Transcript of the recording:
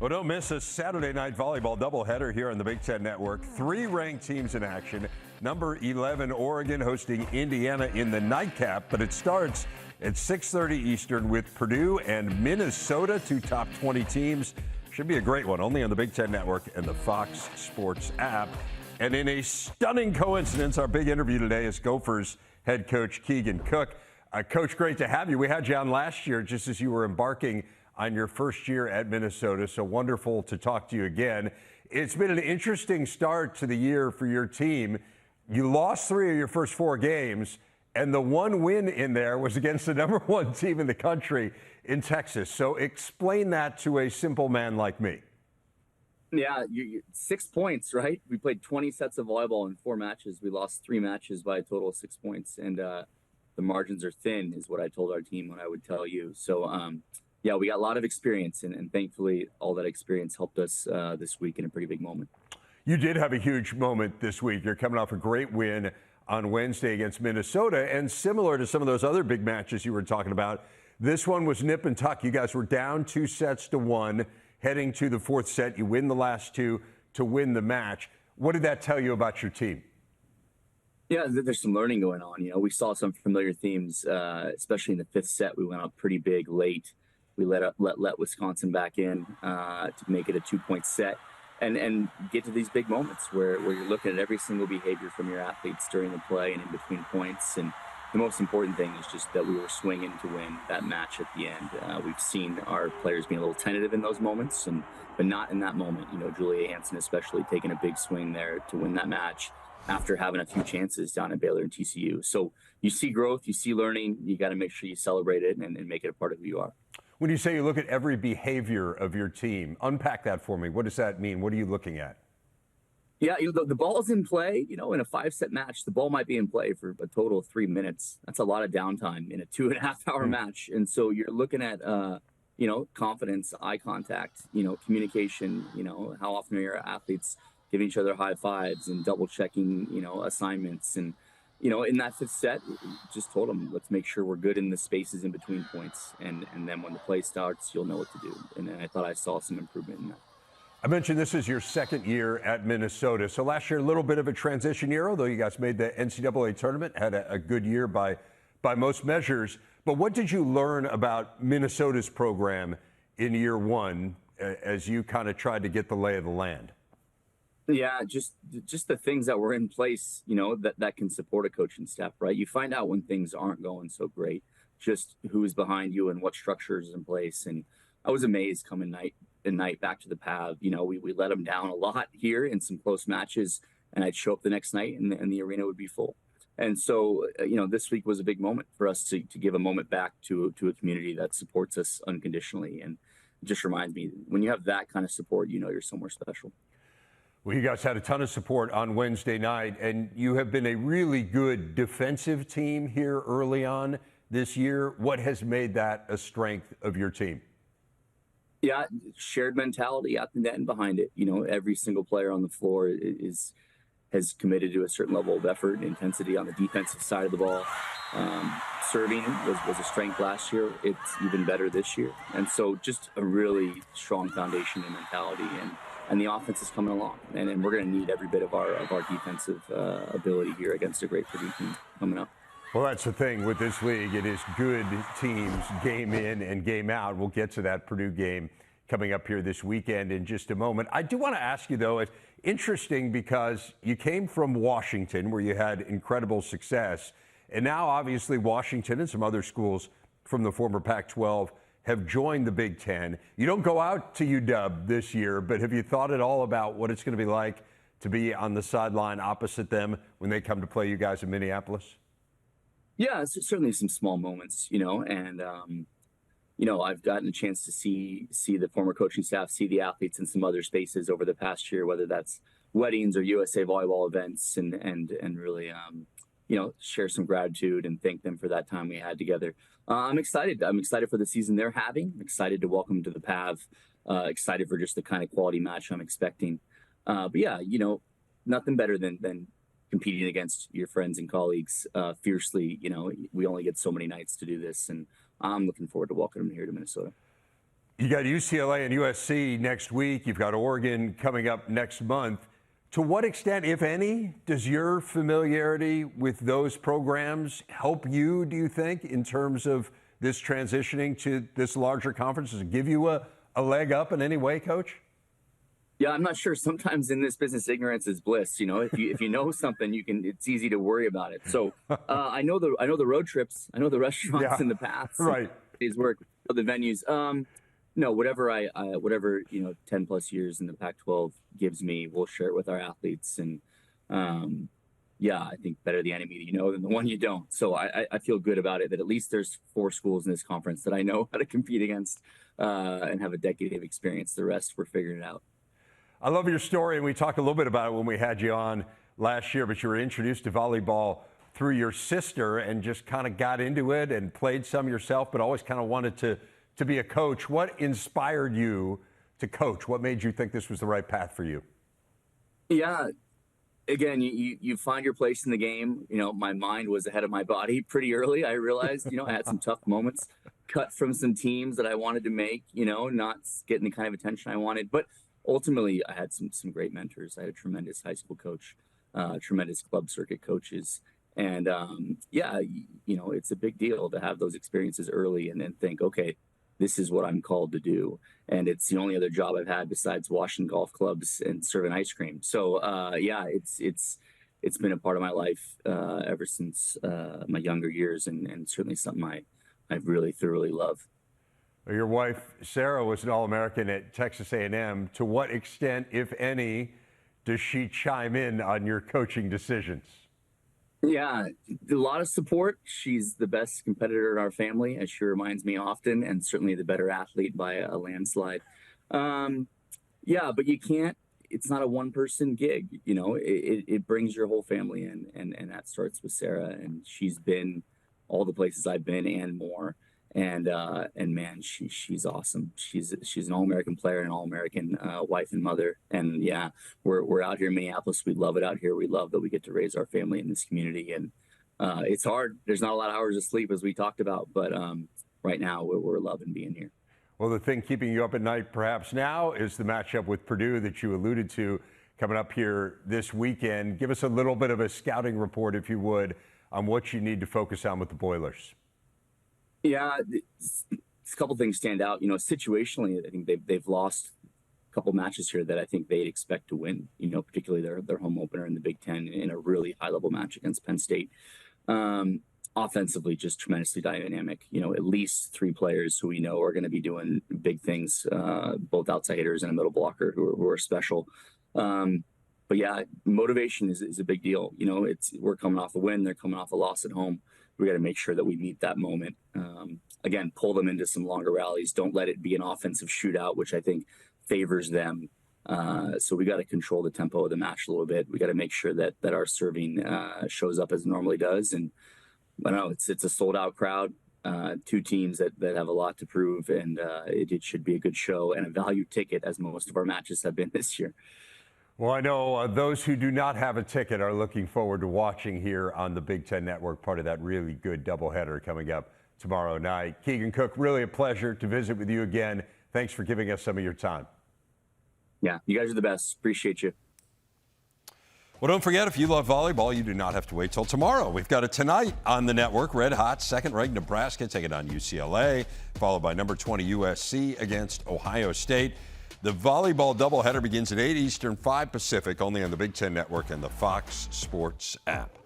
Well, don't miss a Saturday night volleyball doubleheader here on the Big Ten Network. 3 ranked teams in action. Number 11, Oregon, hosting Indiana in the nightcap, but it starts at 6:30 Eastern with Purdue and Minnesota, 2 top 20 teams. Should be a great one, only on the Big Ten Network and the Fox Sports app. And in a stunning coincidence, our big interview today is Gophers head coach Keegan Cook. Coach, great to have you. We had you on last year just as you were embarking on your first year at Minnesota, so wonderful to talk to you again. It's been an interesting start to the year for your team. You lost 3 of your first 4 games, and the one win in there was against the number 1 team in the country in Texas. So explain that to a simple man like me. Yeah, 6 points, right? We played 20 sets of volleyball in 4 matches. We lost 3 matches by a total of 6 points, and the margins are thin is what I told our team when I would tell you. So, yeah, we got a lot of experience, and thankfully all that experience helped us this week in a pretty big moment. You did have a huge moment this week. You're coming off a great win on Wednesday against Minnesota, and similar to some of those other big matches you were talking about, this one was nip and tuck. You guys were down 2 sets to 1, heading to the 4th set. You win the last 2 to win the match. What did that tell you about your team? Yeah, there's some learning going on. You know, we saw some familiar themes, especially in the 5th set. We went up pretty big late. We let Wisconsin back in to make it a 2-point set and get to these big moments where you're looking at every single behavior from your athletes during the play and in between points. And the most important thing is just that we were swinging to win that match at the end. We've seen our players being a little tentative in those moments, but not in that moment. You know, Julia Hansen especially taking a big swing there to win that match after having a few chances down at Baylor and TCU. So you see growth, you see learning, you got to make sure you celebrate it and make it a part of who you are. When you say you look at every behavior of your team, unpack that for me. What does that mean? What are you looking at? Yeah, the ball's in play. You know, in a 5-set match, the ball might be in play for a total of 3 minutes. That's a lot of downtime in a 2.5-hour match. And so you're looking at, confidence, eye contact, communication, how often are your athletes giving each other high fives and double checking, assignments. And, in that 5th set, just told them, let's make sure we're good in the spaces in between points. And then when the play starts, you'll know what to do. And I thought I saw some improvement in that. I mentioned this is your 2nd year at Minnesota. So last year, a little bit of a transition year, although you guys made the NCAA tournament, had a good year by most measures. But what did you learn about Minnesota's program in year 1 as you kind of tried to get the lay of the land? Yeah, just the things that were in place, that can support a coaching staff, right? You find out when things aren't going so great, just who's behind you and what structures is in place. And I was amazed coming night back to the PAV. We let them down a lot here in some close matches, and I'd show up the next night and the arena would be full. And so, this week was a big moment for us to give a moment back to a community that supports us unconditionally. And it just reminds me, when you have that kind of support, you're somewhere special. Well, you guys had a ton of support on Wednesday night, and you have been a really good defensive team here early on this year. What has made that a strength of your team? Yeah, shared mentality at the net and behind it. Every single player on the floor has committed to a certain level of effort and intensity on the defensive side of the ball. Serving was a strength last year. It's even better this year. And so just a really strong foundation and mentality. And the offense is coming along. And we're going to need every bit of our defensive ability here against a great Purdue team coming up. Well, that's the thing with this league. It is good teams game in and game out. We'll get to that Purdue game coming up here this weekend in just a moment. I do want to ask you, though, it's interesting because you came from Washington where you had incredible success. And now, obviously, Washington and some other schools from the former Pac-12 have joined the Big Ten. You don't go out to UW this year, but have you thought at all about what it's going to be like to be on the sideline opposite them when they come to play you guys in Minneapolis? Yeah, it's certainly some small moments, and, I've gotten a chance to see the former coaching staff, see the athletes in some other spaces over the past year, whether that's weddings or USA Volleyball events, and really, share some gratitude and thank them for that time we had together. I'm excited. I'm excited for the season they're having. I'm excited to welcome them to the PAV. Excited for just the kind of quality match I'm expecting. But yeah, nothing better than competing against your friends and colleagues fiercely. We only get so many nights to do this, and I'm looking forward to welcoming them here to Minnesota. You got UCLA and USC next week. You've got Oregon coming up next month. To what extent, if any, does your familiarity with those programs help you, do you think, in terms of this transitioning to this larger conference? Does it give you a leg up in any way, Coach? Yeah, I'm not sure. Sometimes in this business, ignorance is bliss. You know, if you know something, it's easy to worry about it. So I know the road trips, I know the restaurants and the paths, right? Days work, the venues. No, whatever 10 plus years in the Pac-12 gives me, we'll share it with our athletes. And yeah, I think better the enemy that you know than the one you don't. So I feel good about it, that at least there's 4 schools in this conference that I know how to compete against and have a decade of experience. The rest, we're figuring it out. I love your story, and we talked a little bit about it when we had you on last year, but you were introduced to volleyball through your sister and just kind of got into it and played some yourself, but always kind of wanted to be a coach. What inspired you to coach? What made you think this was the right path for you? Yeah, again, you find your place in the game. You know, my mind was ahead of my body pretty early. I realized, I had some tough moments, cut from some teams that I wanted to make, not getting the kind of attention I wanted. But ultimately, I had some great mentors. I had a tremendous high school coach, tremendous club circuit coaches. And it's a big deal to have those experiences early and then think, okay, this is what I'm called to do. And it's the only other job I've had besides washing golf clubs and serving ice cream. So, it's been a part of my life ever since my younger years, and certainly something I really thoroughly love. Your wife, Sarah, was an All-American at Texas A&M. To what extent, if any, does she chime in on your coaching decisions? Yeah, a lot of support. She's the best competitor in our family, as she reminds me often, and certainly the better athlete by a landslide. But you can't, it's not a one-person gig. It brings your whole family in, and that starts with Sarah, and she's been all the places I've been and more. And man, she's awesome. She's an All-American player, and an All-American wife and mother. And yeah, we're out here in Minneapolis. We love it out here. We love that we get to raise our family in this community. And it's hard. There's not a lot of hours of sleep, as we talked about. But right now, we're loving being here. Well, the thing keeping you up at night perhaps now is the matchup with Purdue that you alluded to coming up here this weekend. Give us a little bit of a scouting report, if you would, on what you need to focus on with the Boilers. Yeah, a couple things stand out. Situationally, I think they've lost a couple matches here that I think they'd expect to win. Particularly their home opener in the Big Ten in a really high level match against Penn State. Offensively, just tremendously dynamic. At least 3 players who we know are going to be doing big things, both outside hitters and a middle blocker who are special. But yeah, motivation is a big deal. We're coming off a win, they're coming off a loss at home. We got to make sure that we meet that moment. Again, pull them into some longer rallies. Don't let it be an offensive shootout, which I think favors them. So we got to control the tempo of the match a little bit. We got to make sure that our serving shows up as it normally does. And I don't know, it's a sold out crowd. 2 teams that have a lot to prove, and it should be a good show and a value ticket, as most of our matches have been this year. Well, I know those who do not have a ticket are looking forward to watching here on the Big Ten Network, part of that really good doubleheader coming up tomorrow night. Keegan Cook, really a pleasure to visit with you again. Thanks for giving us some of your time. Yeah, you guys are the best. Appreciate you. Well, don't forget, if you love volleyball, you do not have to wait till tomorrow. We've got it tonight on the network. Red hot, second-ranked Nebraska taking on UCLA, followed by number 20 USC against Ohio State. The volleyball doubleheader begins at 8 Eastern, 5 Pacific, only on the Big Ten Network and the Fox Sports app.